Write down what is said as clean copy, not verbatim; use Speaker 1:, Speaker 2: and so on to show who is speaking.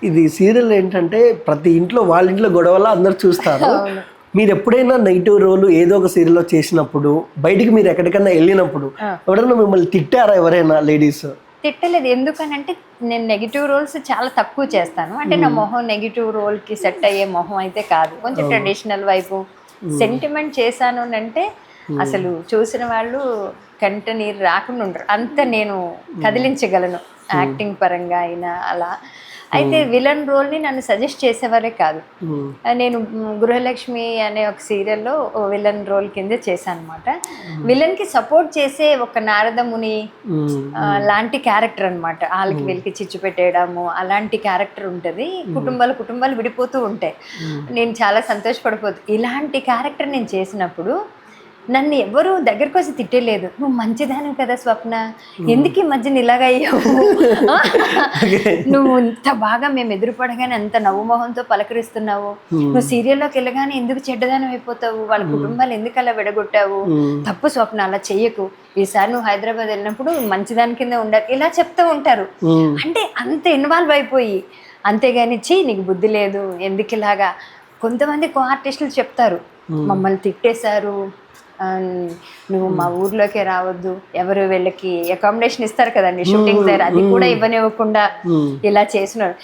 Speaker 1: ఇది సీరియల్ ఏంటంటే ప్రతి ఇంట్లో వాళ్ళ ఇంట్లో గొడవల అందరు చూస్తారు. మీరు ఎప్పుడైనా నెగిటివ్ రోల్ ఏదో ఒక సీరియల్లో చేసినప్పుడు బయటికి మీరు ఎక్కడికైనా వెళ్ళినప్పుడు ఎవరైనా మిమ్మల్ని తిట్టారా ఎవరైనా లేడీస్?
Speaker 2: తిట్టలేదు. ఎందుకనంటే నేను నెగిటివ్ రోల్స్ చాలా తక్కువ చేస్తాను. అంటే నా మొహం నెగిటివ్ రోల్కి సెట్ అయ్యే మొహం అయితే కాదు. కొంచెం ట్రెడిషనల్ వైపు సెంటిమెంట్ చేశాను అంటే అసలు చూసిన వాళ్ళు కంట నీరు రాకుండా ఉండరు. అంత నేను కదిలించగలను యాక్టింగ్ పరంగా అయినా అలా. అయితే విలన్ రోల్ని నన్ను సజెస్ట్ చేసేవారే కాదు. నేను గృహలక్ష్మి అనే ఒక సీరియల్లో విలన్ రోల్ కింద చేశాను అనమాట. విలన్కి సపోర్ట్ చేసే ఒక నారదముని లాంటి క్యారెక్టర్ అనమాట. వాళ్ళకి వీళ్ళకి చిచ్చు పెట్టేయడము అలాంటి క్యారెక్టర్ ఉంటుంది. కుటుంబాలు విడిపోతూ ఉంటాయి. నేను చాలా సంతోషపడిపోతు ఇలాంటి క్యారెక్టర్ నేను చేసినప్పుడు నన్ను ఎవరు దగ్గరకు వచ్చి తిట్టలేదు. నువ్వు మంచిదానివి కదా స్వప్న, ఎందుకు ఈ మధ్యన ఇలాగ అయ్యావు, నువ్వు ఇంత బాగా మేము ఎదురుపడగానే అంత నవ్వు మొహంతో పలకరిస్తున్నావు, నువ్వు సీరియల్లోకి వెళ్ళగానే ఎందుకు చెడ్డదానం అయిపోతావు, వాళ్ళ కుటుంబాలు ఎందుకు అలా విడగొట్టావు, తప్పు స్వప్న అలా చెయ్యకు, ఈసారి నువ్వు హైదరాబాద్ వెళ్ళినప్పుడు మంచిదాని కింద ఉండాలి, ఇలా చెప్తూ ఉంటారు. అంటే అంత ఇన్వాల్వ్ అయిపోయి, అంతేగాని నీకు బుద్ధి లేదు ఎందుకు ఇలాగా. కొంతమంది కో ఆర్టిస్టులు చెప్తారు, మమ్మల్ని తిట్టేశారు, నువ్వు మా ఊర్లోకే రావద్దు, ఎవరు వీళ్ళకి అకామిడేషన్ ఇస్తారు కదండి షూటింగ్ దగ్గర, అది కూడా ఇవ్వనివ్వకుండా ఇలా చేసినారు.